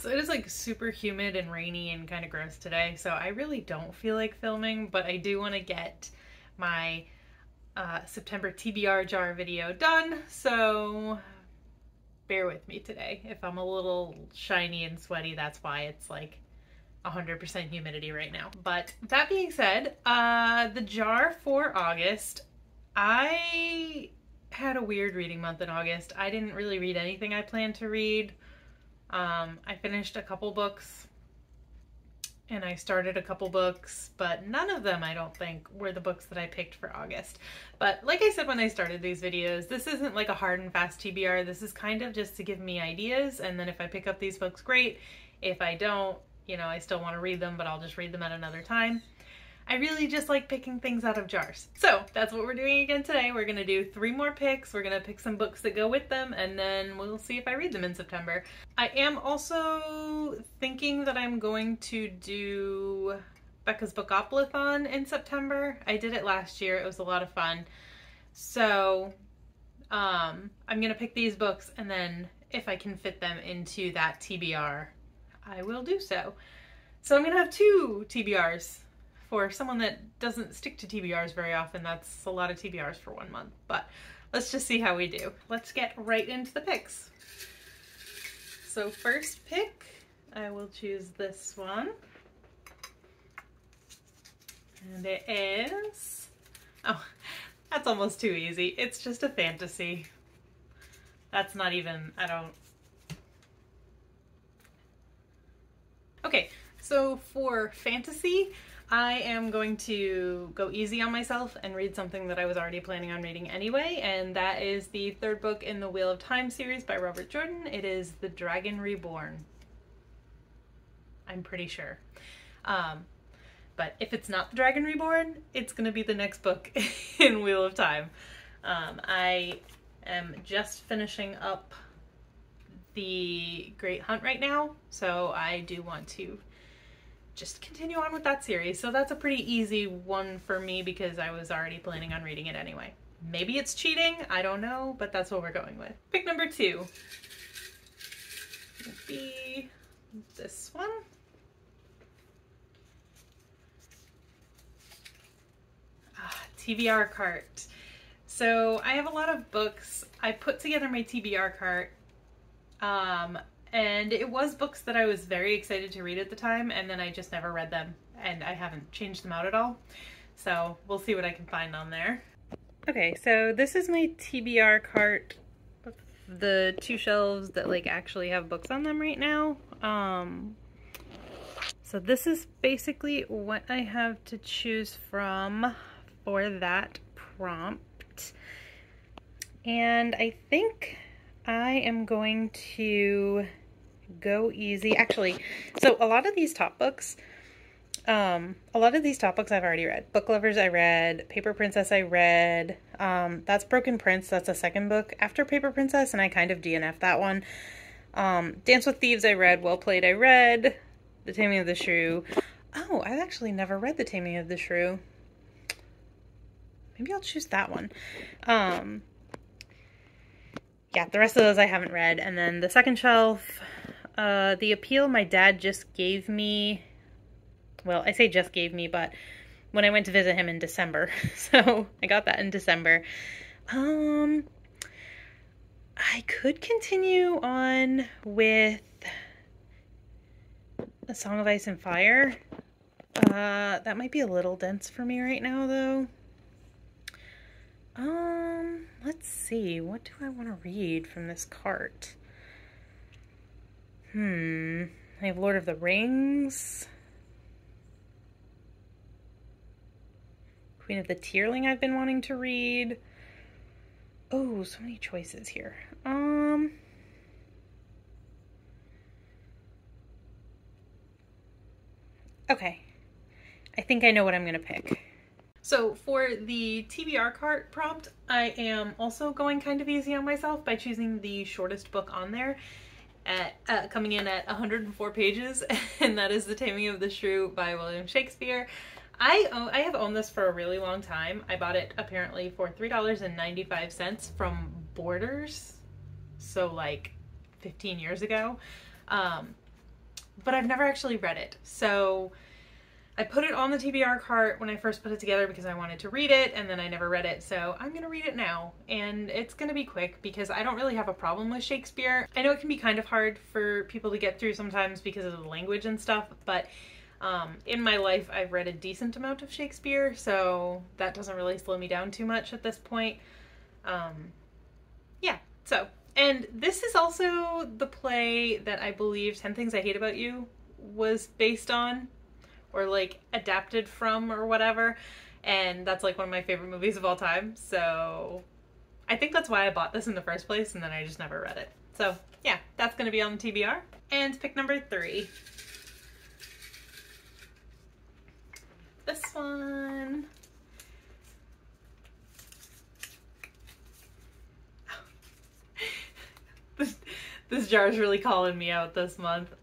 So it is like super humid and rainy and kind of gross today, so I really don't feel like filming, but I do want to get my September TBR jar video done, so bear with me today. If I'm a little shiny and sweaty, that's why. It's like 100% humidity right now. But that being said, the jar for August, I had a weird reading month in August. I didn't really read anything I planned to read. I finished a couple books and I started a couple books, but none of them I don't think were the books that I picked for August. But like I said when I started these videos, this isn't like a hard and fast TBR. This is kind of just to give me ideas, and then if I pick up these books, great. If I don't, you know, I still want to read them, but I'll just read them at another time. I really just like picking things out of jars. So that's what we're doing again today. We're going to do 3 more picks. We're going to pick some books that go with them, and then we'll see if I read them in September. I am also thinking that I'm going to do Becca's Bookopoly-thon in September. I did it last year. It was a lot of fun. So I'm going to pick these books, and then if I can fit them into that TBR, I will do so. So I'm going to have 2 TBRs. For someone that doesn't stick to TBRs very often, that's a lot of TBRs for 1 month, but let's just see how we do. Let's get right into the picks. So first pick, I will choose this one. And it is, oh, that's almost too easy. It's just a fantasy. That's not even, Okay, so for fantasy, I am going to go easy on myself and read something that I was already planning on reading anyway, and that is the 3rd book in the Wheel of Time series by Robert Jordan. It is The Dragon Reborn. I'm pretty sure. But if it's not The Dragon Reborn, it's going to be the next book in Wheel of Time. I am just finishing up The Great Hunt right now, so I do want to just continue on with that series. So that's a pretty easy one for me because I was already planning on reading it anyway. Maybe it's cheating, I don't know, but that's what we're going with. Pick number 2 will be this one. TBR cart. So I have a lot of books. I put together my TBR cart. And it was books that I was very excited to read at the time, and then I just never read them, and I haven't changed them out at all. So we'll see what I can find on there. Okay, so this is my TBR cart, the 2 shelves that like actually have books on them right now. So this is basically what I have to choose from for that prompt. And I think I am going to go easy. Actually, so a lot of these top books I've already read. Book Lovers I read, Paper Princess I read, that's Broken Prince, that's a 2nd book after Paper Princess, and I kind of DNF'd that one. Dance with Thieves I read, Well Played I read, The Taming of the Shrew. Oh, I've actually never read The Taming of the Shrew. Maybe I'll choose that one. Yeah, the rest of those I haven't read. And then the 2nd shelf, The Appeal my dad just gave me. Well, I say just gave me, but when I went to visit him in December. So I got that in December. I could continue on with A Song of Ice and Fire. That might be a little dense for me right now, though. Let's see. What do I want to read from this cart? I have Lord of the Rings. Queen of the Tearling I've been wanting to read. Oh, so many choices here. Okay. I think I know what I'm going to pick. So for the TBR cart prompt, I am also going kind of easy on myself by choosing the shortest book on there, at coming in at 104 pages, and that is The Taming of the Shrew by William Shakespeare. I have owned this for a really long time. I bought it apparently for $3.95 from Borders, so like 15 years ago. but I've never actually read it. So I put it on the TBR cart when I first put it together because I wanted to read it, and then I never read it, so I'm gonna read it now. And it's gonna be quick because I don't really have a problem with Shakespeare. I know it can be kind of hard for people to get through sometimes because of the language and stuff, but in my life I've read a decent amount of Shakespeare, so that doesn't really slow me down too much at this point. Yeah, so. And this is also the play that I believe 10 Things I Hate About You was based on, or like adapted from or whatever, and that's like one of my favorite movies of all time, so I think that's why I bought this in the first place, and then I just never read it. So yeah, that's gonna be on the TBR. And pick number 3. This one. This jar is really calling me out this month.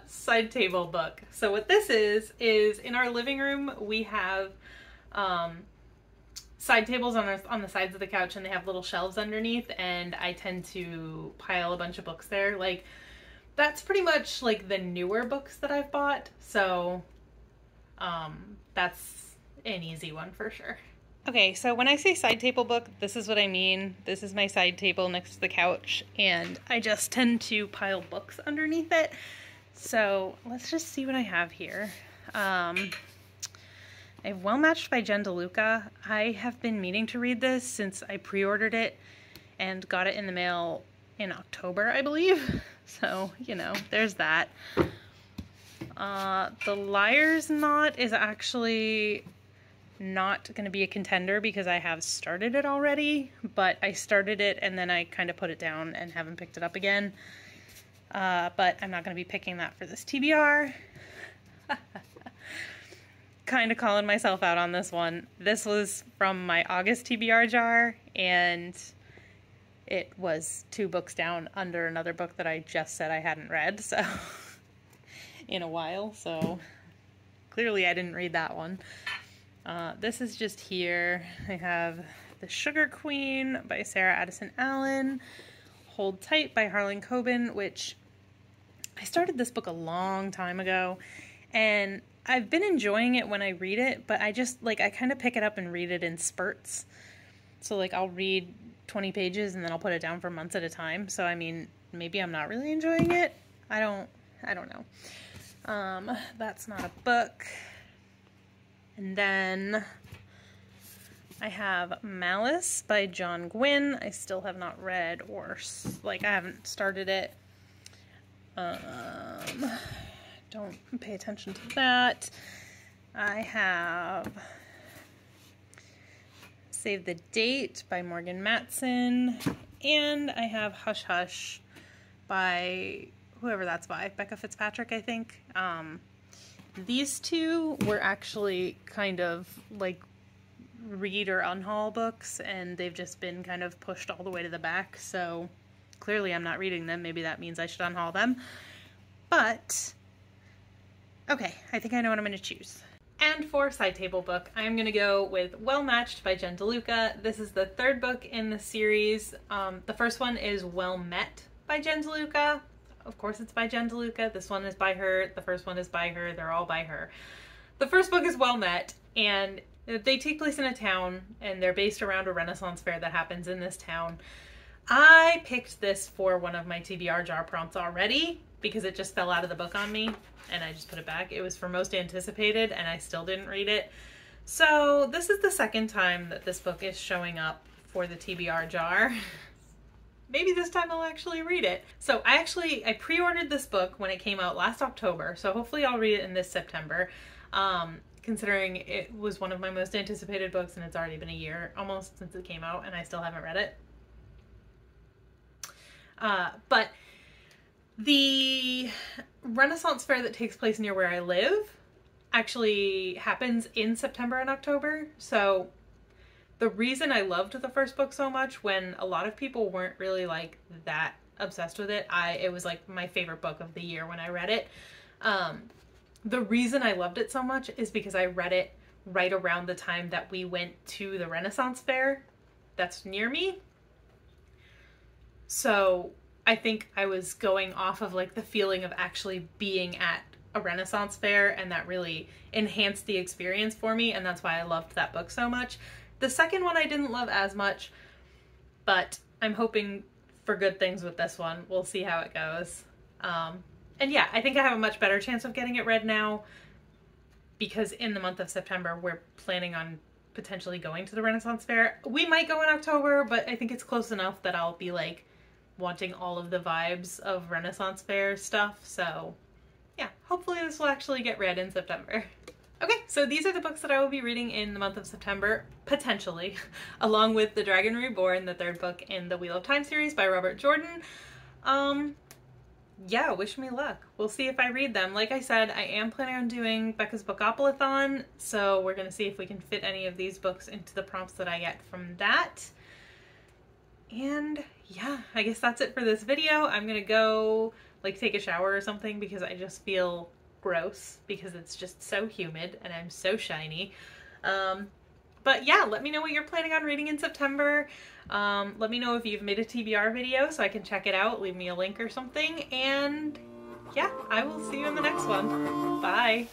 Side table book. So what this is in our living room we have side tables on the sides of the couch, and they have little shelves underneath, and I tend to pile a bunch of books there. Like, that's pretty much like the newer books that I've bought, so that's an easy one for sure. Okay, so when I say side table book, this is what I mean. This is my side table next to the couch, and I just tend to pile books underneath it. So let's just see what I have here. I have Well Matched by Jen DeLuca. I have been meaning to read this since I pre-ordered it and got it in the mail in October, I believe. So, you know, there's that. The Liar's Knot is actually not going to be a contender because I have started it already, but I started it and then I kind of put it down and haven't picked it up again. But I'm not going to be picking that for this TBR. Kind of calling myself out on this one. This was from my August TBR jar, and it was 2 books down under another book that I just said I hadn't read, so in a while, so clearly I didn't read that one. This is just here. I have The Sugar Queen by Sarah Addison Allen, Hold Tight by Harlan Coben, which I started this book a long time ago, and I've been enjoying it when I read it, but I just, like, I kind of pick it up and read it in spurts. So, like, I'll read 20 pages and then I'll put it down for months at a time. So, I mean, maybe I'm not really enjoying it. I don't know. That's not a book. And then I have Malice by John Gwynne. I still have not read, or, like, I haven't started it. Don't pay attention to that. I have Save the Date by Morgan Matson. And I have Hush Hush by whoever that's by, Becca Fitzpatrick, I think. These 2 were actually kind of like read or unhaul books, and they've just been kind of pushed all the way to the back, so clearly I'm not reading them. Maybe that means I should unhaul them. But, okay, I think I know what I'm going to choose. And for side table book, I'm going to go with Well Matched by Jen DeLuca. This is the 3rd book in the series. The first one is Well Met by Jen DeLuca. Of course it's by Jen DeLuca. This one is by her. The first one is by her. They're all by her. The first book is Well Met, and they take place in a town, and they're based around a Renaissance fair that happens in this town. I picked this for one of my TBR jar prompts already because it just fell out of the book on me, and I just put it back. It was for most anticipated, and I still didn't read it. So this is the 2nd time that this book is showing up for the TBR jar. Maybe this time I'll actually read it. So I pre-ordered this book when it came out last October, so hopefully I'll read it in this September, considering it was one of my most anticipated books, and it's already been a year almost since it came out, and I still haven't read it. But the Renaissance fair that takes place near where I live actually happens in September and October, so the reason I loved the first book so much, when a lot of people weren't really like that obsessed with it, it was like my favorite book of the year when I read it. The reason I loved it so much is because I read it right around the time that we went to the Renaissance fair that's near me. So I think I was going off of like the feeling of actually being at a Renaissance fair, and that really enhanced the experience for me, and that's why I loved that book so much. The second one I didn't love as much, but I'm hoping for good things with this one. We'll see how it goes. And yeah, I think I have a much better chance of getting it read now, because in the month of September we're planning on potentially going to the Renaissance fair. We might go in October, but I think it's close enough that I'll be like wanting all of the vibes of Renaissance fair stuff, so yeah, hopefully this will actually get read in September. Okay, so these are the books that I will be reading in the month of September, potentially, along with The Dragon Reborn, the third book in the Wheel of Time series by Robert Jordan. Yeah, wish me luck. We'll see if I read them. Like I said, I am planning on doing Becca's Bookopoly-thon, so we're gonna see if we can fit any of these books into the prompts that I get from that. And yeah, I guess that's it for this video. I'm gonna go like take a shower or something because I just feel gross because it's just so humid and I'm so shiny. But yeah, let me know what you're planning on reading in September. Let me know if you've made a TBR video so I can check it out. Leave me a link or something. And yeah, I will see you in the next one. Bye.